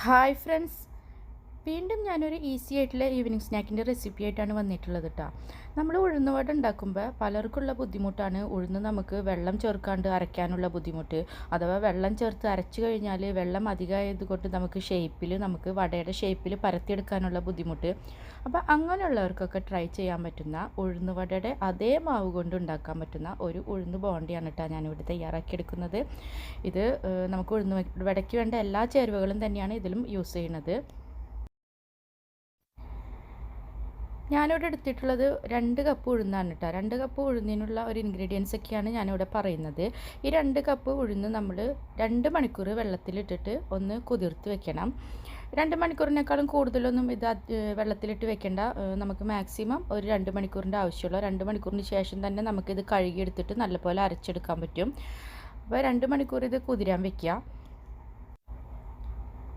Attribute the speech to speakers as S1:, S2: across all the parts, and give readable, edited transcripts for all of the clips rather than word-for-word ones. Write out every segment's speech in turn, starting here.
S1: Hi friends, വീണ്ടും ഞാനൊരു easy ആയിട്ടുള്ള ഈവനിങ് സ്നാക്കിൻ്റെ റെസിപ്പി ആയിട്ടാണ് വന്നിട്ടുള്ളത് കേട്ടോ. നമ്മൾ ഉഴുന്നുവട ഉണ്ടാക്കുമ്പോൾ പലർക്കുള്ള ബുദ്ധിമുട്ടാണ് ഉഴുന്ന് നമുക്ക് വെള്ളം ചേർക്കാണ്ട് അരയ്ക്കാനുള്ള ബുദ്ധിമുട്ട്. അഥവാ വെള്ളം ചേർത്ത് അരച്ചു കഴിഞ്ഞാൽ വെള്ളം അധികമായത് കൊണ്ട് നമുക്ക് വടയുടെ ഷേപ്പിൽ പരത്തിയെടുക്കാനുള്ള ബുദ്ധിമുട്ട്. അപ്പോൾ അങ്ങനെയുള്ളവർക്കൊക്കെ ട്രൈ ചെയ്യാൻ പറ്റുന്ന ഉഴുന്നുവടയുടെ അതേ മാവ് കൊണ്ട് ഉണ്ടാക്കാൻ പറ്റുന്ന ഒരു ഉഴുന്ന് ബോണ്ടിയാണ് കേട്ടോ ഞാനിവിടെ തയ്യാറാക്കിയെടുക്കുന്നത്. ഇത് നമുക്ക് ഉഴുന്ന് വടയ്ക്ക് വേണ്ട എല്ലാ ചേരുവകളും തന്നെയാണ് ഇതിലും യൂസ് ചെയ്യുന്നത്. ഞാനിവിടെ എടുത്തിട്ടുള്ളത് 2 കപ്പ് ഉഴുന്നാണ് കേട്ടോ. 2 കപ്പ് ഉഴുന്നിനുള്ള ഒരു ഇൻഗ്രീഡിയൻസ് ഒക്കെയാണ് ഞാനിവിടെ പറയുന്നത്. ഈ 2 കപ്പ് ഉഴുന്ന് നമ്മൾ 2 മണിക്കൂർ വെള്ളത്തിലിട്ടിട്ട് ഒന്ന് കുതിർത്ത് വെക്കണം. 2 മണിക്കൂറിനേക്കാളും കൂടുതലൊന്നും ഇത് വെള്ളത്തിലിട്ട് വെക്കേണ്ട. നമുക്ക് മാക്സിമം ഒരു 2 മണിക്കൂറിൻ്റെ ആവശ്യമുള്ളൂ. 2 മണിക്കൂറിന് ശേഷം തന്നെ നമുക്കിത് കഴുകിയെടുത്തിട്ട് നല്ലപോലെ അരച്ചെടുക്കാൻ പറ്റും. അപ്പോൾ 2 മണിക്കൂർ ഇത് കുതിരാൻ വെക്കുക.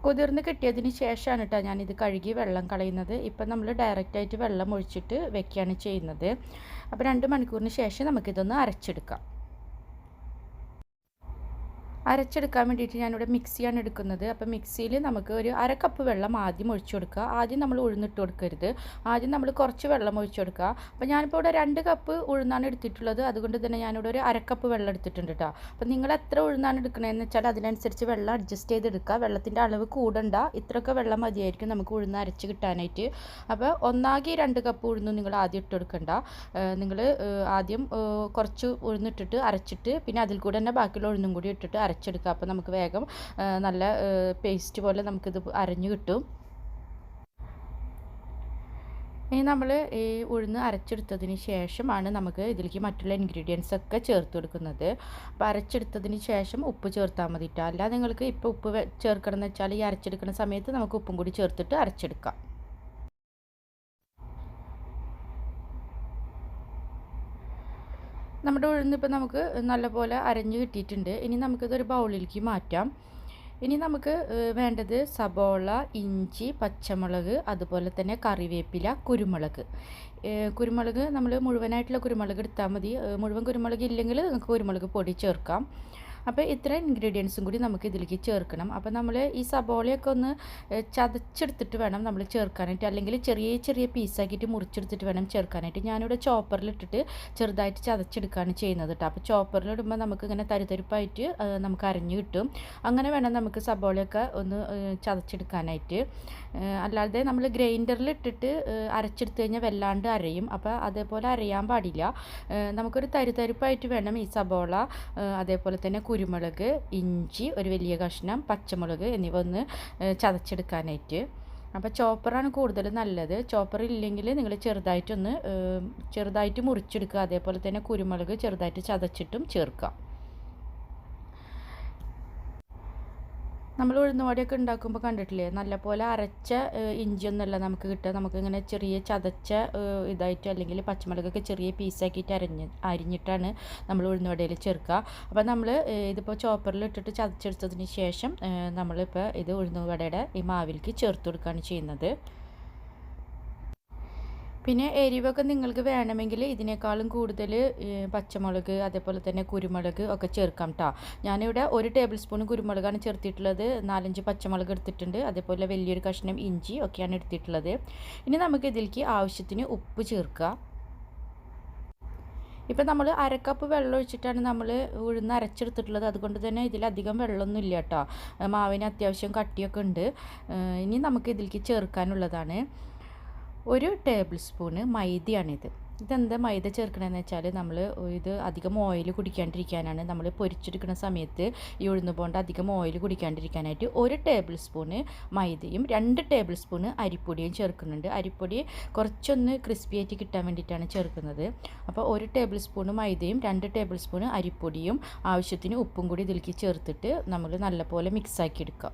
S1: കുതിർന്ന് കിട്ടിയതിന് ശേഷമാണ് കേട്ടോ ഞാനിത് കഴുകി വെള്ളം കളയുന്നത്. ഇപ്പം നമ്മൾ ഡയറക്റ്റായിട്ട് വെള്ളം ഒഴിച്ചിട്ട് വെക്കുകയാണ് ചെയ്യുന്നത്. അപ്പോൾ 2 മണിക്കൂറിന് ശേഷം നമുക്കിതൊന്ന് അരച്ചെടുക്കാം. അരച്ചെടുക്കാൻ വേണ്ടിയിട്ട് ഞാനിവിടെ മിക്സിയാണ് എടുക്കുന്നത്. അപ്പോൾ മിക്സിയിൽ നമുക്ക് ഒരു 1/2 കപ്പ് വെള്ളം ആദ്യം ഒഴിച്ചു കൊടുക്കുക. ആദ്യം നമ്മൾ ഉഴുന്നിട്ട് കൊടുക്കരുത്, ആദ്യം നമ്മൾ കുറച്ച് വെള്ളം ഒഴിച്ചു കൊടുക്കുക. അപ്പോൾ ഞാനിപ്പോൾ ഇവിടെ 2 കപ്പ് ഉഴുന്നാണ് എടുത്തിട്ടുള്ളത്, അതുകൊണ്ട് തന്നെ ഞാനിവിടെ ഒരു 1/2 കപ്പ് വെള്ളം എടുത്തിട്ടുണ്ട് കേട്ടോ. അപ്പോൾ നിങ്ങൾ എത്ര ഉഴുന്നാണ് എടുക്കണതെന്ന് വെച്ചാൽ അതിനനുസരിച്ച് വെള്ളം അഡ്ജസ്റ്റ് ചെയ്തെടുക്കുക. വെള്ളത്തിൻ്റെ അളവ് കൂടണ്ട, ഇത്രയൊക്കെ വെള്ളം മതിയായിരിക്കും നമുക്ക് ഉഴുന്ന് അരച്ച് കിട്ടാനായിട്ട്. അപ്പോൾ ഒന്നാകെ 2 കപ്പ് ഉഴുന്ന് നിങ്ങൾ ആദ്യം ഇട്ട് കൊടുക്കണ്ട. നിങ്ങൾ ആദ്യം കുറച്ച് ഉഴുന്നിട്ടിട്ട് അരച്ചിട്ട് പിന്നെ അതിൽ കൂടെ തന്നെ ബാക്കിയുള്ള ഉഴുന്നും കൂടി ഇട്ടിട്ട് അരച്ചെടുക്കുക. അപ്പോൾ നമുക്ക് വേഗം നല്ല പേസ്റ്റ് പോലെ നമുക്കിത് അരഞ്ഞു കിട്ടും. ഇനി നമ്മൾ ഈ ഉഴുന്ന് അരച്ചെടുത്തതിന് ശേഷമാണ് നമുക്ക് ഇതിലേക്ക് മറ്റുള്ള ഇൻഗ്രീഡിയൻസ് ഒക്കെ ചേർത്ത് കൊടുക്കുന്നത്. അപ്പോൾ അരച്ചെടുത്തതിന് ശേഷം ഉപ്പ് ചേർത്താൽ മതിട്ടോ. അല്ല നിങ്ങൾക്ക് ഇപ്പോൾ ഉപ്പ് ചേർക്കണം എന്ന് വെച്ചാൽ ഈ അരച്ചെടുക്കുന്ന സമയത്ത് നമുക്ക് ഉപ്പും കൂടി ചേർത്തിട്ട് അരച്ചെടുക്കാം. നമ്മുടെ ഉഴുന്ന് ഇപ്പോൾ നമുക്ക് നല്ലപോലെ അരഞ്ഞു കിട്ടിയിട്ടുണ്ട്. ഇനി നമുക്കിതൊരു ബൗളിലേക്ക് മാറ്റാം. ഇനി നമുക്ക് വേണ്ടത് സബോള, ഇഞ്ചി, പച്ചമുളക്, അതുപോലെ തന്നെ കറിവേപ്പില, കുരുമുളക് നമ്മൾ മുഴുവനായിട്ടുള്ള കുരുമുളക് എടുത്താൽ മതി. മുഴുവൻ കുരുമുളക് ഇല്ലെങ്കിൽ നിങ്ങൾക്ക് കുരുമുളക് പൊടി ചേർക്കാം. അപ്പോൾ ഇത്ര ഇൻഗ്രീഡിയൻസും കൂടി നമുക്ക് ഇതിലേക്ക് ചേർക്കണം. അപ്പോൾ നമ്മൾ ഈ സബോളയൊക്കെ ഒന്ന് ചതച്ചെടുത്തിട്ട് വേണം നമ്മൾ ചേർക്കാനായിട്ട്, അല്ലെങ്കിൽ ചെറിയ ചെറിയ പീസാക്കിയിട്ട് മുറിച്ചെടുത്തിട്ട് വേണം ചേർക്കാനായിട്ട്. ഞാനിവിടെ ചോപ്പറിലിട്ടിട്ട് ചെറുതായിട്ട് ചതച്ചെടുക്കുകയാണ് ചെയ്യുന്നത് കേട്ടോ. അപ്പോൾ ചോപ്പറിലിടുമ്പോൾ നമുക്ക് ഇങ്ങനെ തരിതരിപ്പായിട്ട് നമുക്ക് അരഞ്ഞു കിട്ടും. അങ്ങനെ വേണം നമുക്ക് സബോളയൊക്കെ ഒന്ന് ചതച്ചെടുക്കാനായിട്ട്. അല്ലാതെ നമ്മൾ ഗ്രൈൻഡറിലിട്ടിട്ട് അരച്ചെടുത്ത് കഴിഞ്ഞാൽ വല്ലാണ്ട് അരയും. അപ്പോൾ അതേപോലെ അരയാൻ പാടില്ല. നമുക്കൊരു തരിതരിപ്പായിട്ട് വേണം ഈ സബോള, അതേപോലെ തന്നെ കുരുമുളക്, ഇഞ്ചി, ഒരു വലിയ കഷ്ണം പച്ചമുളക് എന്നിവ ഒന്ന് ചതച്ചെടുക്കാനായിട്ട്. അപ്പോൾ ചോപ്പറാണ് കൂടുതൽ നല്ലത്. ചോപ്പർ ഇല്ലെങ്കിൽ നിങ്ങൾ ചെറുതായിട്ട് മുറിച്ചെടുക്കുക. അതേപോലെ തന്നെ കുരുമുളക് ചെറുതായിട്ട് ചതച്ചിട്ടും ചേർക്കുക. നമ്മൾ ഉഴുന്നുവടയൊക്കെ ഉണ്ടാക്കുമ്പോൾ കണ്ടിട്ടില്ലേ, നല്ലപോലെ അരച്ച ഇഞ്ചിയൊന്നുമല്ല നമുക്ക് കിട്ടുക. നമുക്കിങ്ങനെ ചെറിയ ചതച്ച ഇതായിട്ട്, അല്ലെങ്കിൽ പച്ചമുളകൊക്കെ ചെറിയ പീസാക്കിയിട്ട് അരിഞ്ഞിട്ടാണ് നമ്മൾ ഉഴുന്നുവടയിൽ ചേർക്കുക. അപ്പോൾ നമ്മൾ ഇതിപ്പോൾ ചോപ്പറിൽ ഇട്ടിട്ട് ചതച്ചെടുത്തതിന് ശേഷം നമ്മളിപ്പോൾ ഇത് ഉഴുന്നുവടയുടെ ഈ മാവിലേക്ക് ചേർത്ത് കൊടുക്കുകയാണ് ചെയ്യുന്നത്. പിന്നെ എരിവൊക്കെ നിങ്ങൾക്ക് വേണമെങ്കിൽ ഇതിനേക്കാളും കൂടുതൽ പച്ചമുളക്, അതേപോലെ തന്നെ കുരുമുളക് ഒക്കെ ചേർക്കാം കേട്ടോ. ഞാനിവിടെ 1 ടേബിൾ സ്പൂൺ കുരുമുളകാണ് ചേർത്തിട്ടുള്ളത്. 4-5 പച്ചമുളക് എടുത്തിട്ടുണ്ട്, അതേപോലെ വലിയൊരു കഷ്ണം ഇഞ്ചി ഒക്കെയാണ് എടുത്തിട്ടുള്ളത്. ഇനി നമുക്ക് ഇതിലേക്ക് ആവശ്യത്തിന് ഉപ്പ് ചേർക്കുക. ഇപ്പം നമ്മൾ 1/2 കപ്പ് വെള്ളം ഒഴിച്ചിട്ടാണ് നമ്മൾ ഉഴുന്ന് അരച്ചെടുത്തിട്ടുള്ളത്, അതുകൊണ്ട് തന്നെ ഇതിലധികം വെള്ളമൊന്നും ഇല്ല കേട്ടോ. മാവിന് അത്യാവശ്യം കട്ടിയൊക്കെ ഉണ്ട്. ഇനി നമുക്ക് ഇതിലേക്ക് ചേർക്കാനുള്ളതാണ് 1 ടേബിൾ സ്പൂണ് മൈദയാണിത്. ഇതെന്താ മൈദ ചേർക്കണമെന്ന് വെച്ചാൽ നമ്മൾ ഇത് അധികം ഓയിൽ കുടിക്കാണ്ടിരിക്കാനാണ്. നമ്മൾ പൊരിച്ചെടുക്കുന്ന സമയത്ത് ഈ ഉഴുന്ന് ബോണ്ട അധികം ഓയിൽ കുടിക്കാണ്ടിരിക്കാനായിട്ട് 1 ടേബിൾ സ്പൂണ് മൈദയും 2 ടേബിൾ സ്പൂണ് അരിപ്പൊടിയും ചേർക്കുന്നുണ്ട്. അരിപ്പൊടി കുറച്ചൊന്ന് ക്രിസ്പി ആയിട്ട് കിട്ടാൻ വേണ്ടിയിട്ടാണ് ചേർക്കുന്നത്. അപ്പോൾ 1 ടേബിൾ സ്പൂണ് മൈദയും 2 ടേബിൾ സ്പൂണ് അരിപ്പൊടിയും ആവശ്യത്തിന് ഉപ്പും കൂടി ഇതിലേക്ക് ചേർത്തിട്ട് നമ്മൾ നല്ലപോലെ മിക്സാക്കി എടുക്കുക.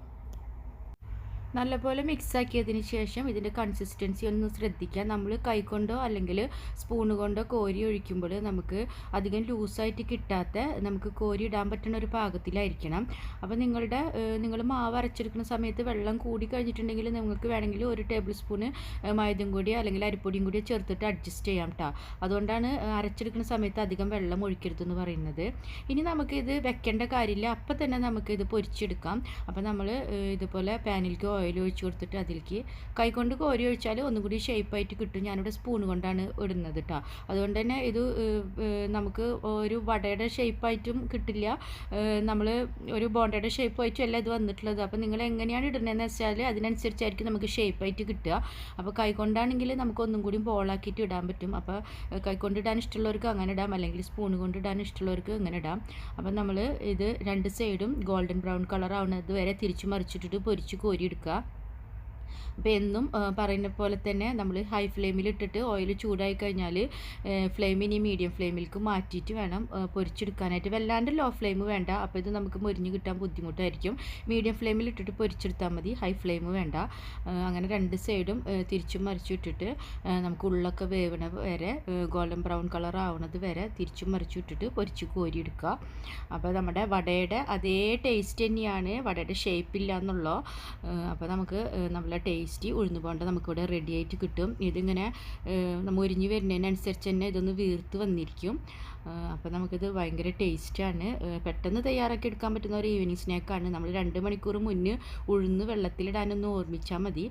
S1: നല്ലപോലെ മിക്സാക്കിയതിന് ശേഷം ഇതിൻ്റെ കൺസിസ്റ്റൻസി ഒന്ന് ശ്രദ്ധിക്കുക. നമ്മൾ കൈകൊണ്ടോ അല്ലെങ്കിൽ സ്പൂണ് കൊണ്ടോ കോരി ഒഴിക്കുമ്പോൾ നമുക്ക് അധികം ലൂസായിട്ട് കിട്ടാത്ത, നമുക്ക് കോരി ഇടാൻ പറ്റുന്ന ഒരു പാകത്തിലായിരിക്കണം. അപ്പോൾ നിങ്ങൾ മാവ് അരച്ചെടുക്കുന്ന സമയത്ത് വെള്ളം കൂടി കഴിഞ്ഞിട്ടുണ്ടെങ്കിൽ നിങ്ങൾക്ക് വേണമെങ്കിൽ 1 ടേബിൾ സ്പൂണ് മൈദയും കൂടി അല്ലെങ്കിൽ അരിപ്പൊടിയും കൂടി ചേർത്തിട്ട് അഡ്ജസ്റ്റ് ചെയ്യാം കേട്ടോ. അതുകൊണ്ടാണ് അരച്ചെടുക്കുന്ന സമയത്ത് അധികം വെള്ളം ഒഴിക്കരുതെന്ന് പറയുന്നത്. ഇനി നമുക്കിത് വെക്കേണ്ട കാര്യമില്ല, അപ്പം തന്നെ നമുക്കിത് പൊരിച്ചെടുക്കാം. അപ്പോൾ നമ്മൾ ഇതുപോലെ പാനിലേക്ക് ഓയിൽ ഒഴിച്ച് കൊടുത്തിട്ട് അതിലേക്ക് കൈകൊണ്ട് കോരി ഒഴിച്ചാൽ ഒന്നും കൂടി ഷേപ്പായിട്ട് കിട്ടും. ഞാനിവിടെ സ്പൂൺ കൊണ്ടാണ് ഇടുന്നത് കേട്ടോ. അതുകൊണ്ട് തന്നെ ഇത് നമുക്ക് ഒരു വടയുടെ ഷേപ്പായിട്ടും കിട്ടില്ല, നമ്മൾ ഒരു ബോണ്ടയുടെ ഷേപ്പായിട്ടും അല്ല ഇത് വന്നിട്ടുള്ളത്. അപ്പോൾ നിങ്ങൾ എങ്ങനെയാണ് ഇടുന്നതെന്ന് വെച്ചാൽ അതിനനുസരിച്ചായിരിക്കും നമുക്ക് ഷേപ്പായിട്ട് കിട്ടുക. അപ്പോൾ കൈകൊണ്ടാണെങ്കിൽ നമുക്ക് ഒന്നും കൂടി ബോളാക്കിയിട്ട് ഇടാൻ പറ്റും. അപ്പോൾ കൈകൊണ്ട് ഇടാൻ ഇഷ്ടമുള്ളവർക്ക് അങ്ങനെ ഇടാം, അല്ലെങ്കിൽ സ്പൂൺ കൊണ്ട് ഇടാൻ ഇഷ്ടമുള്ളവർക്ക് ഇങ്ങനെ ഇടാം. അപ്പം നമ്മൾ ഇത് രണ്ട് സൈഡും ഗോൾഡൻ ബ്രൗൺ കളർ ആവുന്നത് വരെ തിരിച്ചു മറിച്ചിട്ടിട്ട് പൊരിച്ച് കോരിയെടുക്കുക. അപ്പോൾ എന്നും പറയുന്ന പോലെ തന്നെ നമ്മൾ ഹൈ ഫ്ലെയിമിൽ ഇട്ടിട്ട് ഓയിൽ ചൂടായി കഴിഞ്ഞാൽ ഫ്ലെയിമിനി മീഡിയം ഫ്ലെയിമിലേക്ക് മാറ്റിയിട്ട് വേണം പൊരിച്ചെടുക്കാനായിട്ട്. വല്ലാണ്ട് ലോ ഫ്ലെയിം വേണ്ട, അപ്പോൾ ഇത് നമുക്ക് മുരിഞ്ഞ് കിട്ടാൻ ബുദ്ധിമുട്ടായിരിക്കും. മീഡിയം ഫ്ലെയിമിൽ ഇട്ടിട്ട് പൊരിച്ചെടുത്താൽ മതി, ഹൈ ഫ്ലെയിം വേണ്ട. അങ്ങനെ രണ്ട് സൈഡും തിരിച്ചും മറിച്ചും ഇട്ടിട്ട് നമുക്ക് ഉള്ളൊക്കെ വേവണ വരെ ഗോൾഡൻ ബ്രൗൺ കളർ ആവണത് വരെ തിരിച്ചും മറിച്ചും ഇട്ടിട്ട് പൊരിച്ച് കോരിയെടുക്കുക. അപ്പോൾ നമ്മുടെ വടയുടെ അതേ ടേസ്റ്റ് തന്നെയാണ്, വടയുടെ ഷേപ്പില്ല എന്നുള്ളൂ. അപ്പോൾ നമുക്ക് നമ്മളെ ടേസ്റ്റി ഉഴുന്ന് ബോണ്ട നമുക്കിവിടെ റെഡി ആയിട്ട് കിട്ടും. ഇതിങ്ങനെ മുരിഞ്ഞ് വരുന്നതിനനുസരിച്ച് തന്നെ ഇതൊന്ന് വീർത്ത് വന്നിരിക്കും. അപ്പോൾ നമുക്കിത് ഭയങ്കര ടേസ്റ്റാണ്. പെട്ടെന്ന് തയ്യാറാക്കി എടുക്കാൻ പറ്റുന്ന ഒരു ഈവനിങ് സ്നാക്കാണ്. നമ്മൾ 2 മണിക്കൂർ മുന്നേ ഉഴുന്ന് വെള്ളത്തിലിടാനൊന്ന് ഓർമ്മിച്ചാൽ മതി.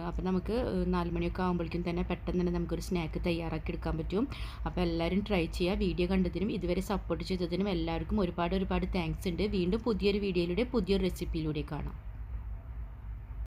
S1: അപ്പോൾ നമുക്ക് 4 മണിയൊക്കെ ആകുമ്പോഴേക്കും തന്നെ പെട്ടെന്ന് തന്നെ നമുക്കൊരു സ്നാക്ക് തയ്യാറാക്കി എടുക്കാൻ പറ്റും. അപ്പോൾ എല്ലാവരും ട്രൈ ചെയ്യുക. വീഡിയോ കണ്ടതിനും ഇതുവരെ സപ്പോർട്ട് ചെയ്തതിനും എല്ലാവർക്കും ഒരുപാട് താങ്ക്സ് ഉണ്ട്. വീണ്ടും പുതിയൊരു വീഡിയോയിലൂടെ പുതിയൊരു റെസിപ്പിയിലൂടെ കാണാം.